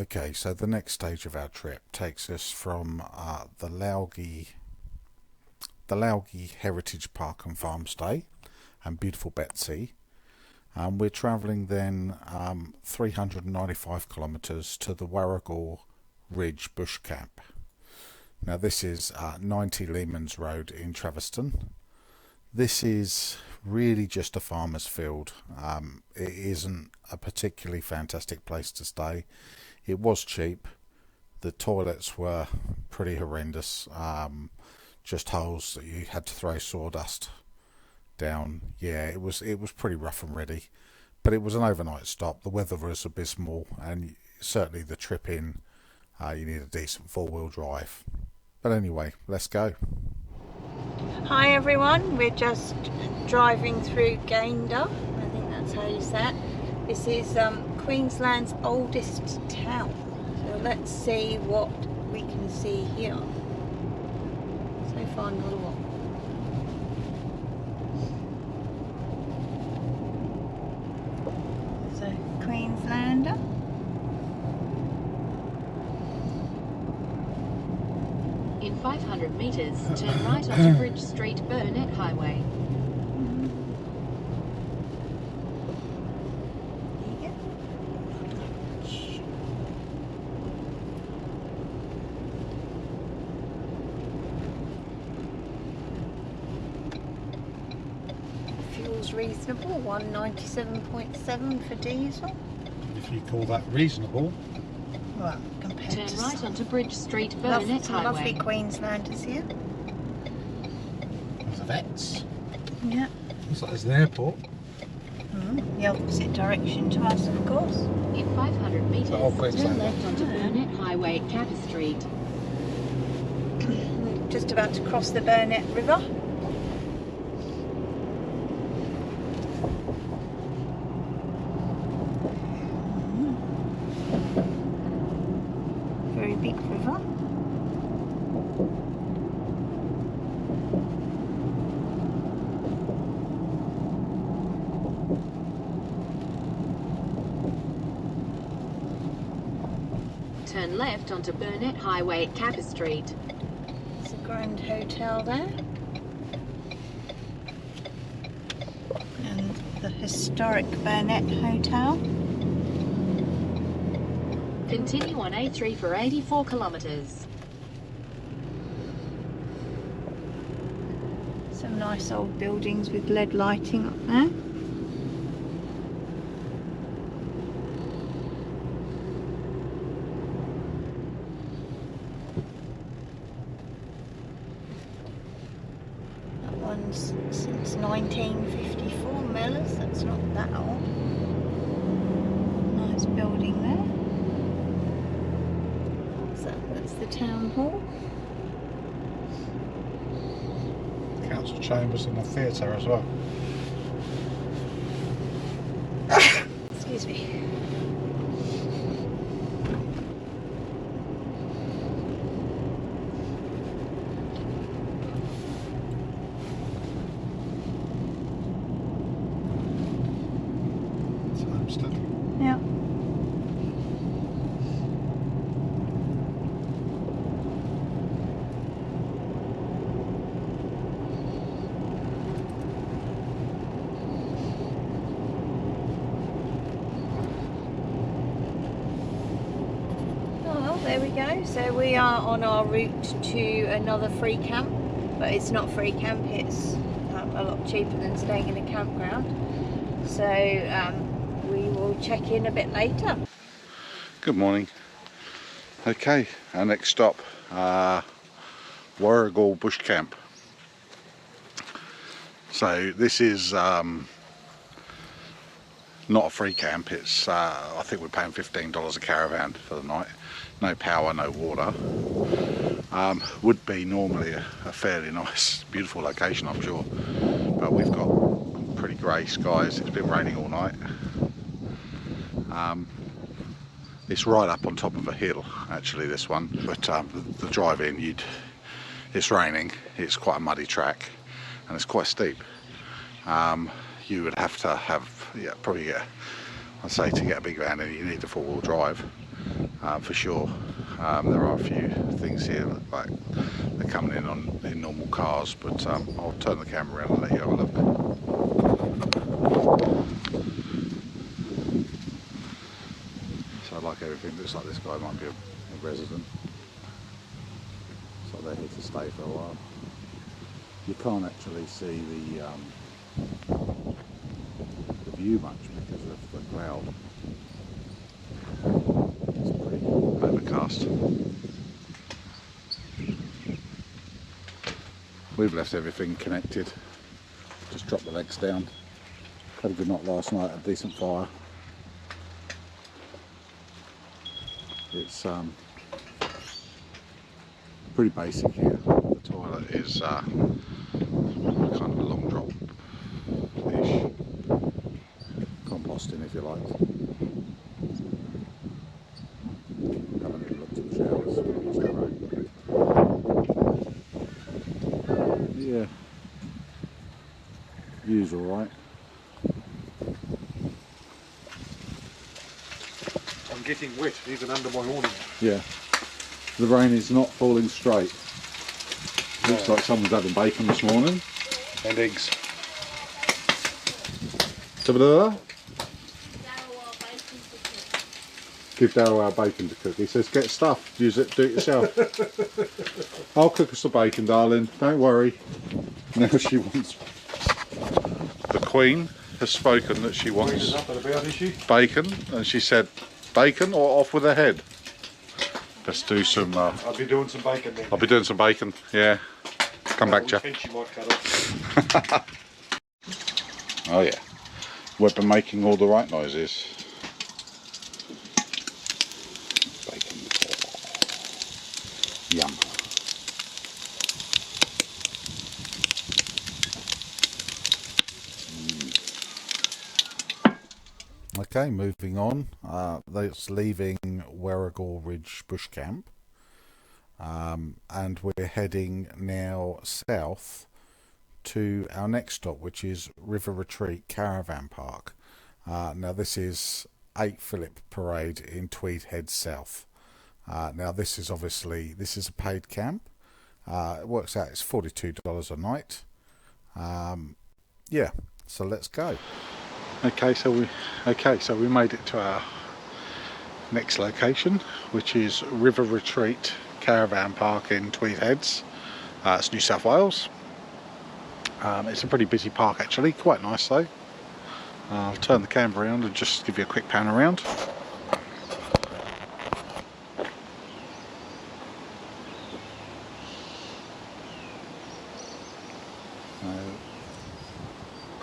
Okay, so the next stage of our trip takes us from the Laogi Heritage Park and Farm Stay and beautiful Betsy. We're travelling then 395 kilometres to the Warragul Ridge Bush Camp. Now this is 90 Lehmans Road in Traveston. This is really just a farmer's field. It isn't a particularly fantastic place to stay. It was cheap. The toilets were pretty horrendous. Just holes that you had to throw sawdust down. Yeah, it was pretty rough and ready. But it was an overnight stop. The weather was abysmal, and certainly the trip in, you need a decent four-wheel drive. But anyway, let's go. Hi everyone, we're just driving through Gayndah. I think that's how you say it. This is Queensland's oldest town. So let's see what we can see here. So far not a lot. So Queenslander. In 500 metres, turn right onto Bridge Street, Burnett Highway. Fuel's reasonable, 197.7 for diesel. If you call that reasonable. Well, compared Turn to right some onto Bridge Street, Burnett some lovely Highway. Queenslanders here. There's a Vets. Yeah. Looks like there's an airport. The opposite direction to us, of course. In 500 metres, Queensland. turn left onto Burnett Highway, Capper Street. We're just about to cross the Burnett River. Very big river. Turn left onto Burnett Highway, Capper Street. There's a Grand Hotel there. And the historic Burnett Hotel. Continue on A3 for 84 kilometres. Some nice old buildings with LED lighting up there. That one's since 1954, Mellors, that's not that old. Nice building there. That's the town hall. Council chambers and a theatre as well. Excuse me. It's Homestead. Yeah. There we go. So we are on our route to another free camp, but it's not free camp, it's a lot cheaper than staying in a campground. So we will check in a bit later. Good morning. Okay, our next stop, Warragul Bush Camp. So this is not a free camp. It's I think we're paying $15 a caravan for the night. No power, no water. Would be normally a fairly nice, beautiful location, I'm sure. But we've got pretty grey skies. It's been raining all night. It's right up on top of a hill, actually, this one. But the drive in, it's raining. It's quite a muddy track, and it's quite steep. You would have to have, probably I'd say to get a big van, you need a four-wheel drive. for sure. There are a few things here like they're coming in normal cars, but I'll turn the camera around and let you have a look. So like everything, looks like this guy might be a resident. So they're here to stay for a while. You can't actually see the view much because of the cloud. It's pretty overcast. We've left everything connected. Just dropped the legs down. Had a good night last night, a decent fire. It's pretty basic here. The toilet is kind of a long drop-ish. Composting if you like. Haven't even looked at the showers. Yeah. View's alright. I'm getting wet even under my awning. Yeah. The rain is not falling straight. Looks like someone's having bacon this morning. And eggs. Give Darryl our bacon to cook. He says, get stuffed, use it, do it yourself. I'll cook us the bacon, darling, don't worry. Now she wants... The Queen has spoken that she wants bacon, and she said, bacon or off with her head? Let's do some... I'll be doing some bacon then. I'll be doing some bacon, yeah. Come back, Jack. She might cut off. Oh yeah. We've been making all the right noises. Bacon. Yum. Okay, moving on. That's leaving Warragul Ridge Bush Camp. And we're heading now south to our next stop, which is River Retreat Caravan Park. Now this is 8 Phillip Parade in Tweed Head South. Now this is obviously, this is a paid camp. It works out, it's $42 a night. Yeah, so let's go. Okay, so we made it to our next location, which is River Retreat Caravan Park in Tweed Heads. It's New South Wales. It's a pretty busy park actually, quite nice though. I'll turn the camera around and just give you a quick pan around.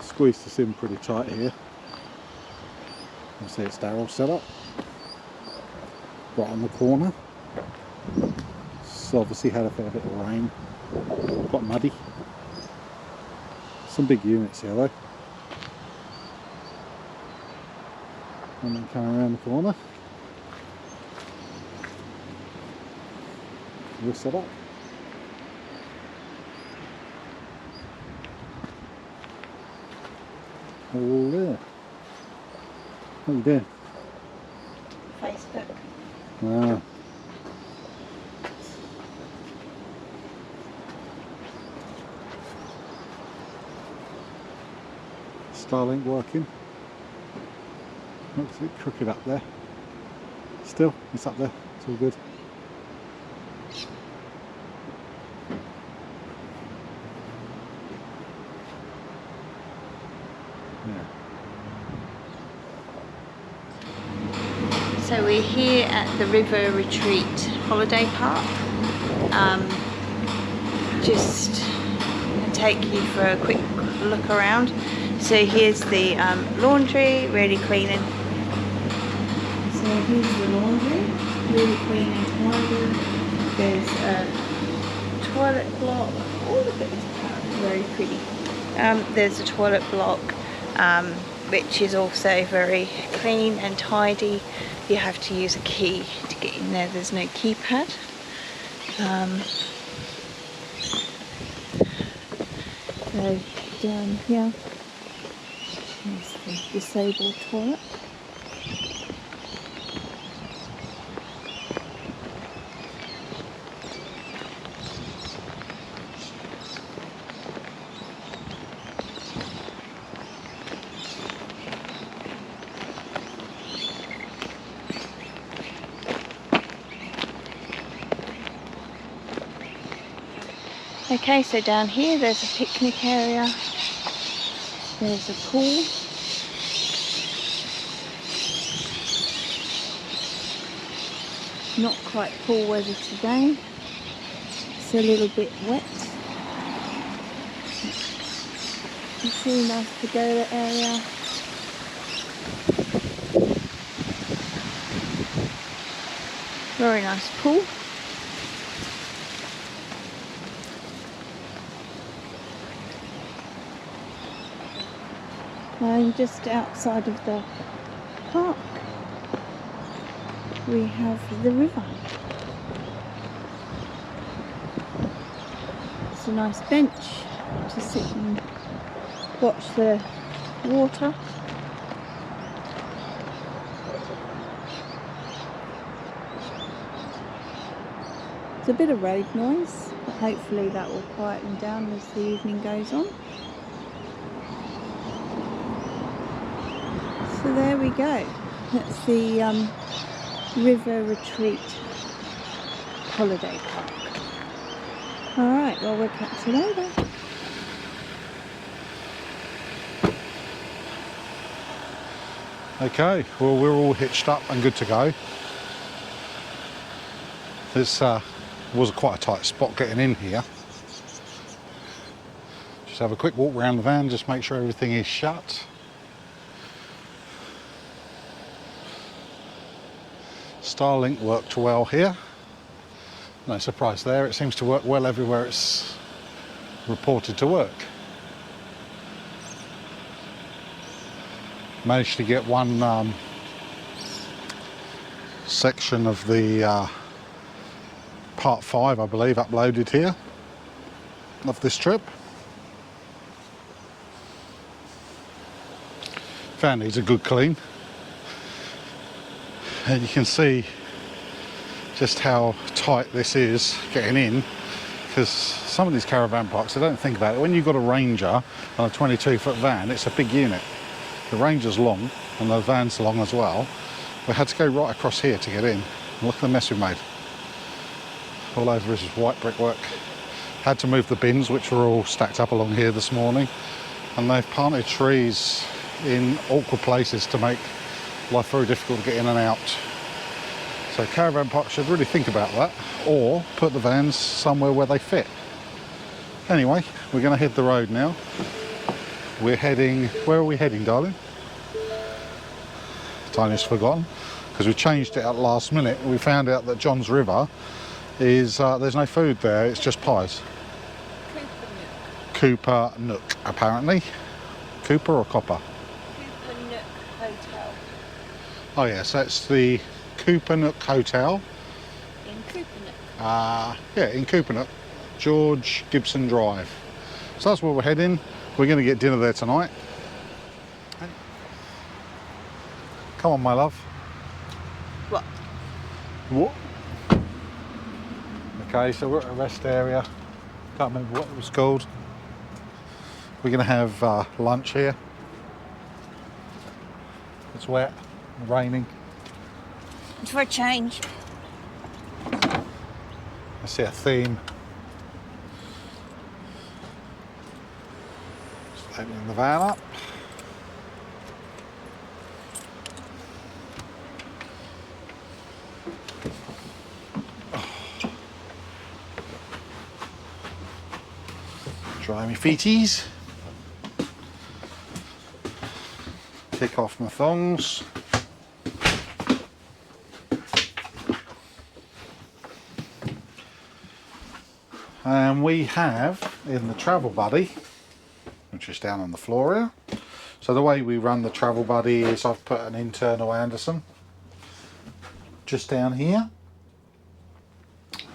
Squeeze this in pretty tight here. You see it's Darryl set up right on the corner. It's obviously had a fair bit of rain, quite muddy. Some big units here though. And then come around the corner. We're set up. All there. What are you doing? Facebook. Ah. Starlink working. Looks a bit crooked up there. Still, it's up there. It's all good. Yeah. So we're here at the River Retreat Holiday Park. Just gonna take you for a quick look around. So here's the laundry, really clean and... So here's the laundry, really clean and tidy. There's a toilet block. Oh, look at this park, very pretty. There's a toilet block, which is also very clean and tidy. You have to use a key to get in there. There's no keypad. So down here is the disabled toilet. Okay, so down here there's a picnic area, there's a pool, not quite pool weather today, it's a little bit wet. It's really nice pagoda area. Very nice pool. And just outside of the park we have the river. It's a nice bench to sit and watch the water. There's a bit of road noise, but hopefully that will quieten down as the evening goes on. So there we go. That's the River Retreat Holiday Park. Alright, well we'll catch you later. Okay, well we're all hitched up and good to go. This was quite a tight spot getting in here. Just have a quick walk around the van, just make sure everything is shut. Starlink worked well here. No surprise there, it seems to work well everywhere it's reported to work. Managed to get one section of the Part 5, I believe, uploaded here of this trip. Van needs a good clean. And you can see just how tight this is getting in, because some of these caravan parks, I don't think about it. When you've got a Ranger on a 22-foot van, it's a big unit. The Ranger's long and the van's long as well. We had to go right across here to get in. And look at the mess we made. All over is white brickwork. Had to move the bins, which were all stacked up along here this morning. And they've planted trees in awkward places to make life very difficult to get in and out. So caravan parks should really think about that, or put the vans somewhere where they fit. Anyway, we're going to hit the road now. We're heading, where are we heading, darling? Tiny's forgotten, because we changed it at last minute. We found out that John's River is, there's no food there, it's just pies. Cooper Nook, apparently. Cooper or Copper? Cooper Nook Hotel. Oh yeah, so it's the Cooper Nook Hotel. In Cooper Nook. Yeah, in Cooper Nook, George Gibson Drive. So that's where we're heading. We're going to get dinner there tonight. Come on, my love. What? What? Okay, so we're at a rest area. Can't remember what it was called. We're going to have lunch here. It's wet, raining. For a change. I see a theme. Just opening the van up. Dry my feeties. Take off my thongs. And we have in the travel buddy, which is down on the floor here. So the way we run the travel buddy is I've put an internal Anderson just down here.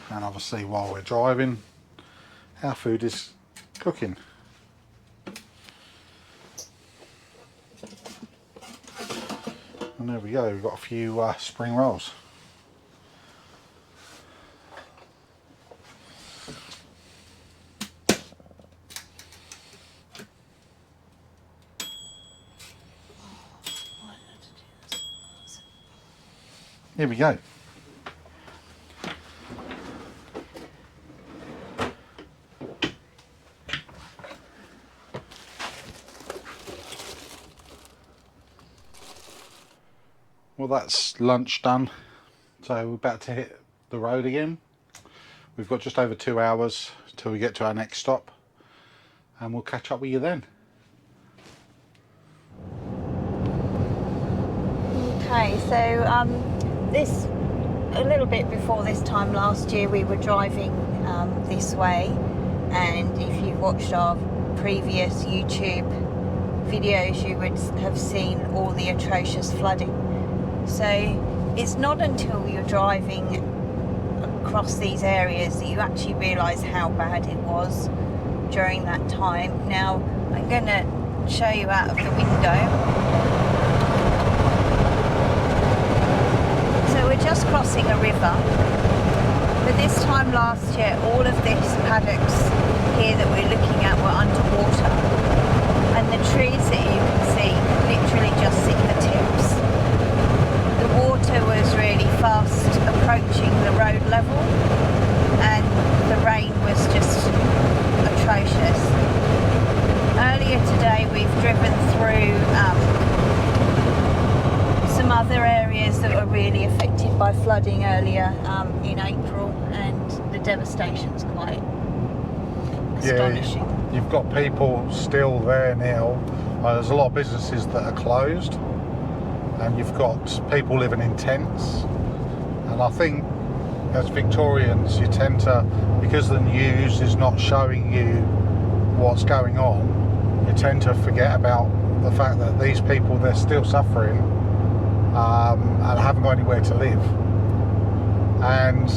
And obviously while we're driving, our food is cooking. And there we go, we've got a few spring rolls. Here we go. Well, that's lunch done, so we're about to hit the road again. We've got just over 2 hours till we get to our next stop, and we'll catch up with you then. Okay, so this, a little bit before this time last year, we were driving this way, and if you've watched our previous YouTube videos, you would have seen all the atrocious flooding. So it's not until you're driving across these areas that you actually realise how bad it was during that time. Now I'm going to show you out of the window. So we're just crossing a river, but this time last year all of these paddocks here that we're looking at were underwater, and the trees that you can see literally just see the tips. The water was really fast approaching the road level, and the rain was just atrocious. Earlier today we've driven through some other areas that were really affected by flooding earlier in April, and the devastation's quite astonishing. Yeah, you've got people still there now. There's a lot of businesses that are closed, and you've got people living in tents. And I think as Victorians you tend to, because the news is not showing you what's going on, you tend to forget about the fact that these people, they're still suffering and haven't got anywhere to live. And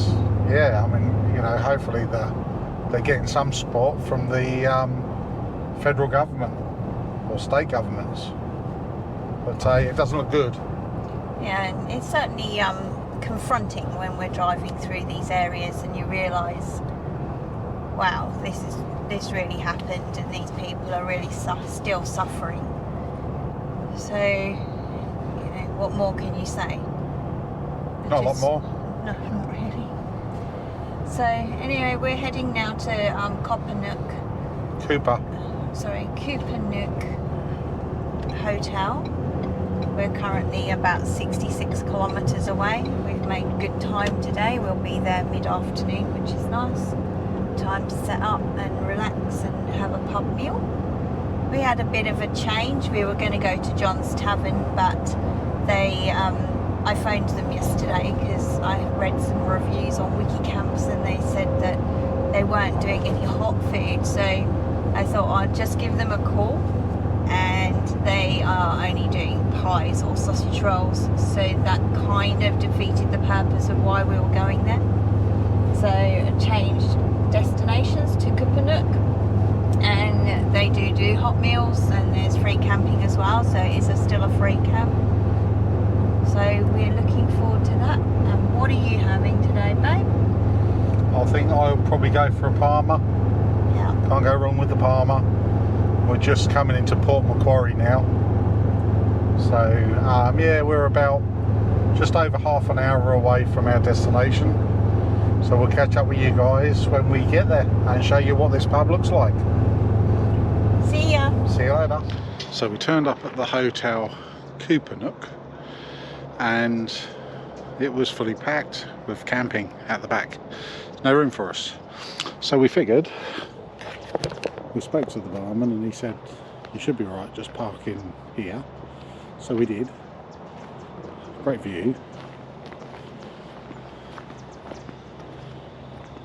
yeah, I mean, you know, hopefully they're getting some support from the federal government or state governments, but it doesn't look good. Yeah, and it's certainly confronting when we're driving through these areas and you realise, wow, this really happened, and these people are really still suffering. So, you know, what more can you say? Not a lot more. No, not really. So anyway, we're heading now to Cooper Nook Hotel. We're currently about 66 kilometres away. We've made good time today. We'll be there mid-afternoon, which is nice. Time to set up and relax and have a pub meal. We had a bit of a change. We were going to go to John's Tavern, but they I phoned them yesterday because I read some reviews on Wikicamps, and they said that they weren't doing any hot food, so I thought I'd just give them a call, and they are only doing pies or sausage rolls, so that kind of defeated the purpose of why we were going there. So I changed destinations to Cooper Nook, and they do hot meals, and there's free camping as well, so it is still a free camp. So we're looking forward to that. And what are you having today, babe? I think I'll probably go for a Parma. Yeah. Can't go wrong with the Parma. We're just coming into Port Macquarie now. So yeah, we're about just over half an hour away from our destination. So we'll catch up with you guys when we get there and show you what this pub looks like. See ya. See you later. So we turned up at the hotel Cooper Nook, and it was fully packed with camping at the back. No room for us. So we figured, we spoke to the barman and he said, you should be alright, just park in here. So we did. Great view.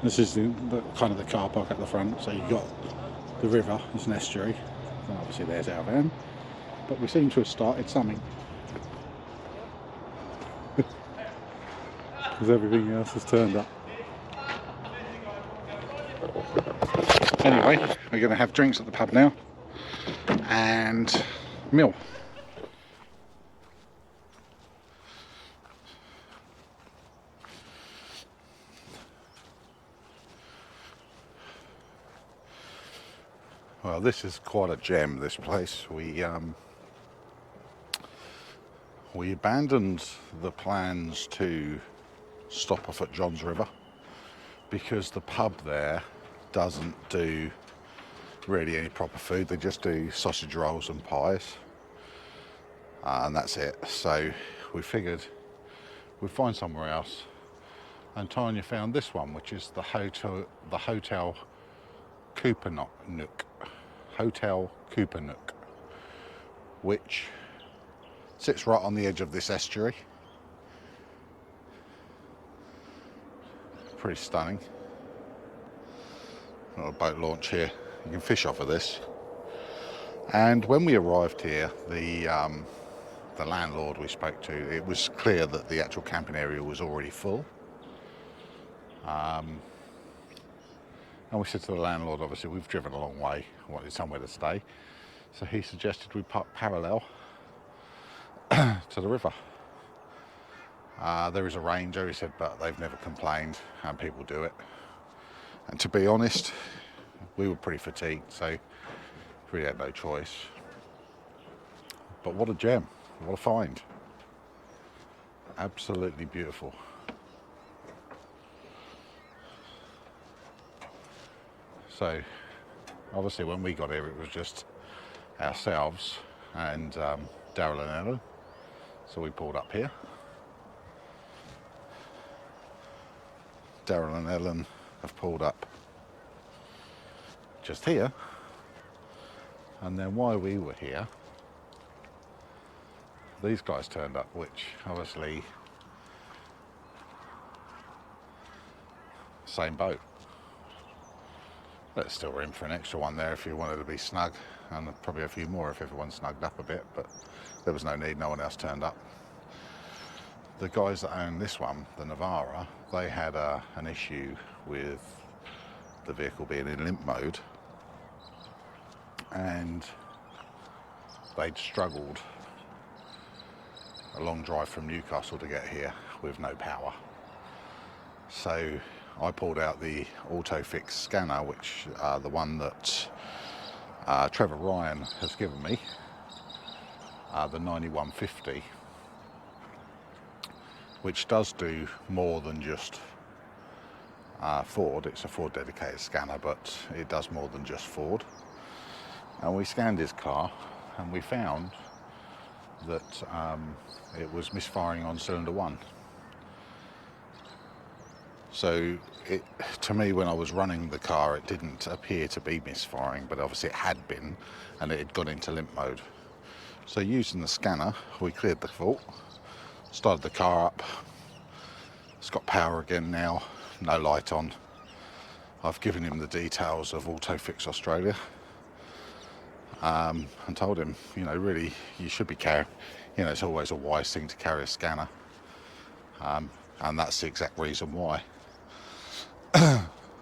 This is the kind of the car park at the front, so you've got the river, it's an estuary, and obviously there's our van, but we seem to have started something. Because everything else has turned up. Anyway, we're going to have drinks at the pub now and meal. Well, this is quite a gem, this place. We abandoned the plans to stop off at John's River because the pub there doesn't do really any proper food. They just do sausage rolls and pies, and that's it. So we figured we'd find somewhere else. And Tanya found this one, which is the Hotel Kupanook. Hotel Kupanook, which sits right on the edge of this estuary. Pretty stunning. Got a boat launch here. You can fish off of this. And when we arrived here, the landlord we spoke to, it was clear that the actual camping area was already full. And we said to the landlord, obviously we've driven a long way, wanted somewhere to stay. So he suggested we park parallel to the river. There is a ranger, he said, but they've never complained and people do it. And to be honest, we were pretty fatigued, so really had no choice. But what a gem, what a find. Absolutely beautiful. So obviously when we got here it was just ourselves and Daryl and Ellen, so we pulled up here. Daryl and Ellen have pulled up just here, and then while we were here these guys turned up, which obviously same boat. There's still room for an extra one there if you wanted to be snug, and probably a few more if everyone snugged up a bit, but there was no need, no one else turned up. The guys that own this one, the Navara, they had an issue with the vehicle being in limp mode, and they'd struggled a long drive from Newcastle to get here with no power. So I pulled out the AutoFix scanner, which the one that Trevor Ryan has given me, the 9150, which does do more than just Ford. It's a Ford dedicated scanner, but it does more than just Ford. And we scanned his car and we found that it was misfiring on cylinder 1. So to me, when I was running the car, it didn't appear to be misfiring, but obviously it had been, and it had gone into limp mode. So using the scanner, we cleared the fault, started the car up. It's got power again now, no light on. I've given him the details of AutoFix Australia, and told him, you know, really, you should be carrying, you know, it's always a wise thing to carry a scanner, and that's the exact reason why.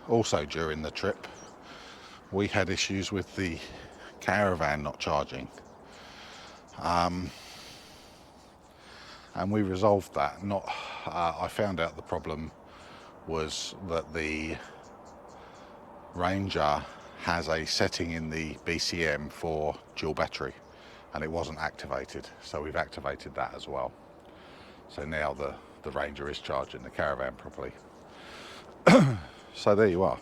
Also during the trip we had issues with the caravan not charging, and we resolved that. I found out the problem was that the Ranger has a setting in the BCM for dual battery and it wasn't activated, so we've activated that as well. So now the Ranger is charging the caravan properly. So there you are.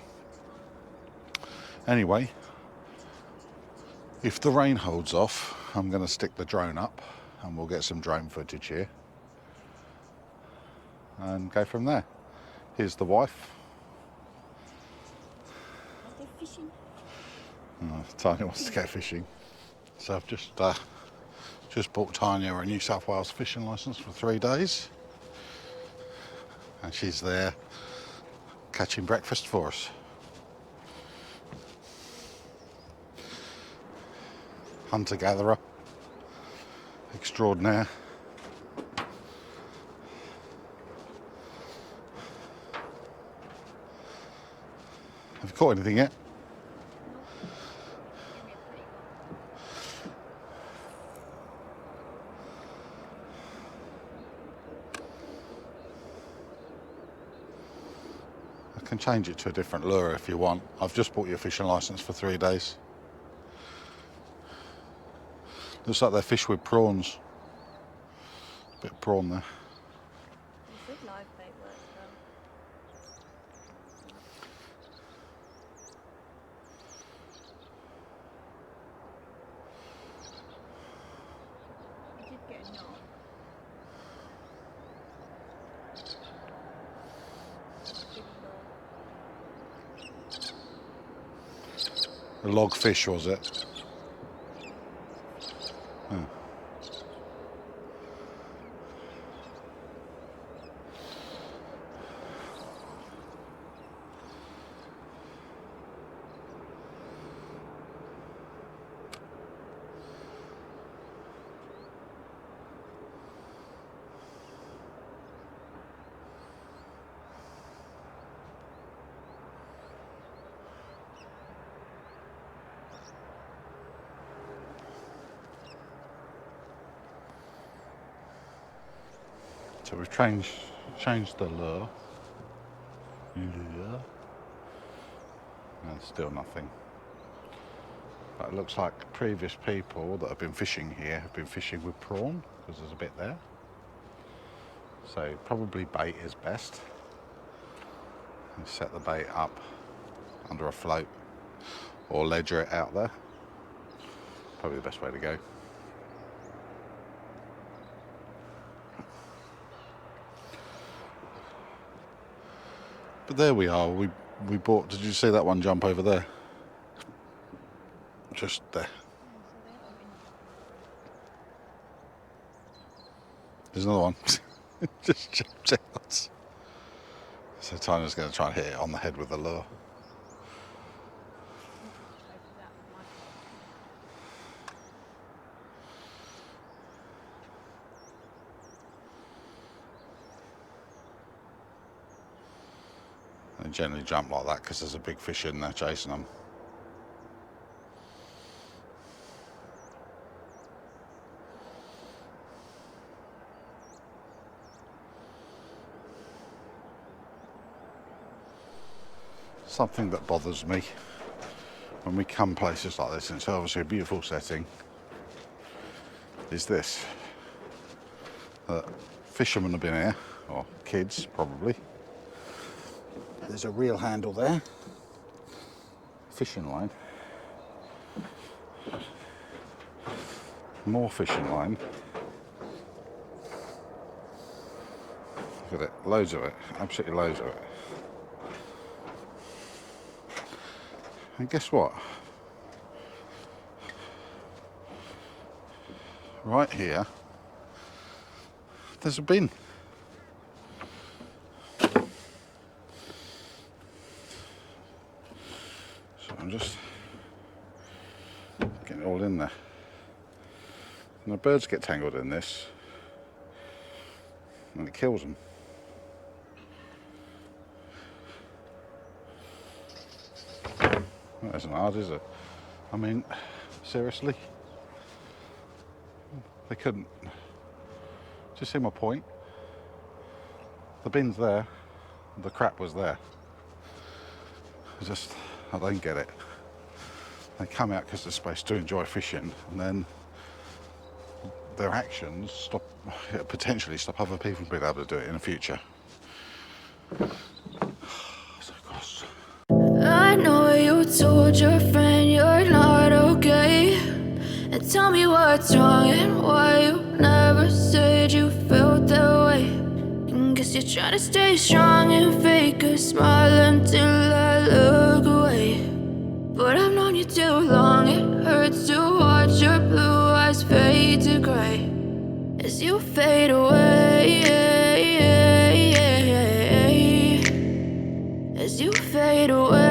Anyway, if the rain holds off, I'm going to stick the drone up and we'll get some drone footage here and go from there. Here's the wife. Are they fishing? Tanya wants to go fishing. So I've just bought Tanya a New South Wales fishing licence for 3 days. And she's there catching breakfast for us. Hunter-gatherer extraordinaire. Have you caught anything yet? I can change it to a different lure if you want. I've just bought you a fishing licence for 3 days. Looks like they fish with prawns. Bit of prawn there. Good live bait work though. I did get a knot. A log fish, was it? Hmm. So we've changed the lure, and still nothing. But it looks like previous people that have been fishing here have been fishing with prawn, because there's a bit there. So probably bait is best. And set the bait up under a float or ledger it out there. Probably the best way to go. But there we are. We bought. Did you see that one jump over there? Just there. There's another one. Just jumped out. So Tanya's going to try and hit it on the head with the lure. They generally jump like that because there's a big fish in there chasing them. Something that bothers me when we come places like this, and it's obviously a beautiful setting, is this. Fishermen have been here, or kids probably. There's a reel handle there, fishing line, more fishing line. Look at it, loads of it, absolutely loads of it. And guess what? Right here, there's a bin. So I'm just getting it all in there. And the birds get tangled in this, and it kills them. That isn't hard, is it? I mean, seriously? They couldn't. Do you see my point? The bin's there, the crap was there. I don't get it. They come out because they're supposed to enjoy fishing, and then their actions potentially stop other people from being able to do it in the future. So gross. I know you told your friend you're not okay, and tell me what's wrong and why you never said you felt that way. And guess you're trying to stay strong and fake a smile until I look away. But I've known you too long, it hurts to watch your blue eyes fade to gray as you fade away, as you fade away.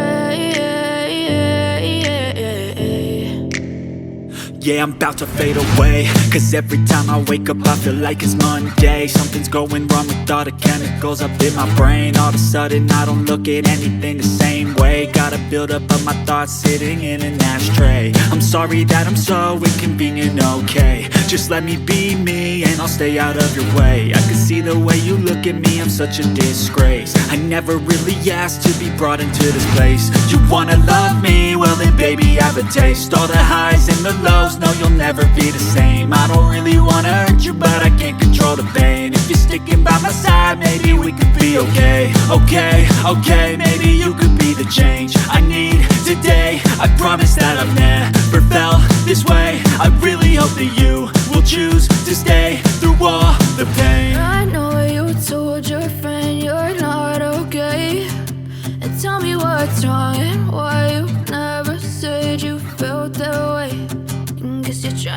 Yeah, I'm about to fade away, cause every time I wake up I feel like it's Monday. Something's going wrong with all the chemicals up in my brain. All of a sudden I don't look at anything the same way. Gotta build up of my thoughts sitting in an ashtray. I'm sorry that I'm so inconvenient, okay. Just let me be me and I'll stay out of your way. I can see the way you look at me, I'm such a disgrace. I never really asked to be brought into this place. You wanna love me? Well then baby have a taste. All the highs and the lows, no you'll never be the same. I don't really wanna hurt you but I can't control the pain. If you're sticking by my side maybe we could be okay. Okay, maybe you could be the change I need today. I promise that I've never felt this way. I really hope that you will choose to stay through all the pain. I know you told your friend you're not okay, and tell me what's wrong and why you never said you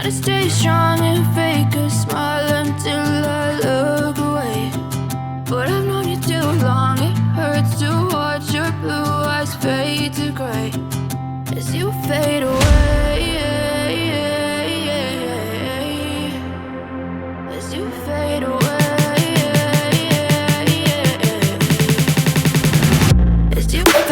trying to stay strong and fake a smile until I look away. But I've known you too long, it hurts to watch your blue eyes fade to grey as you fade away. As you fade away. As you fade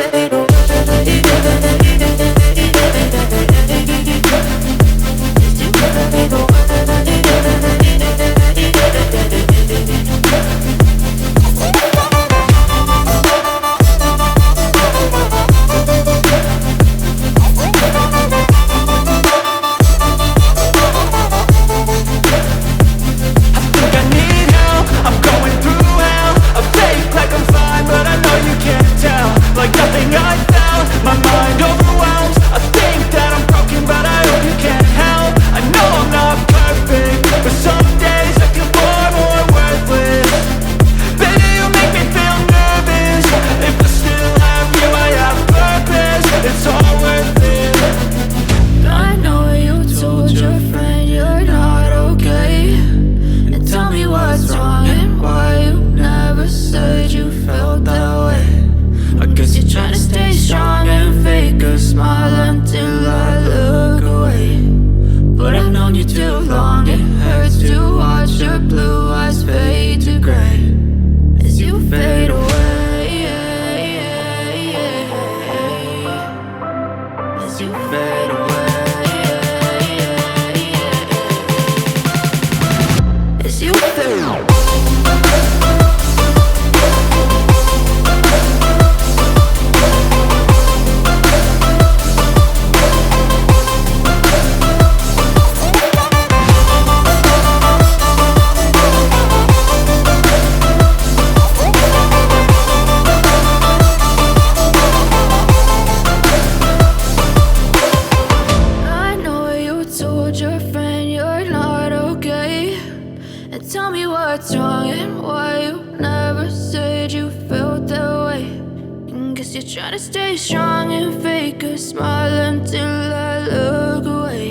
away. Try to stay strong and fake a smile until I look away.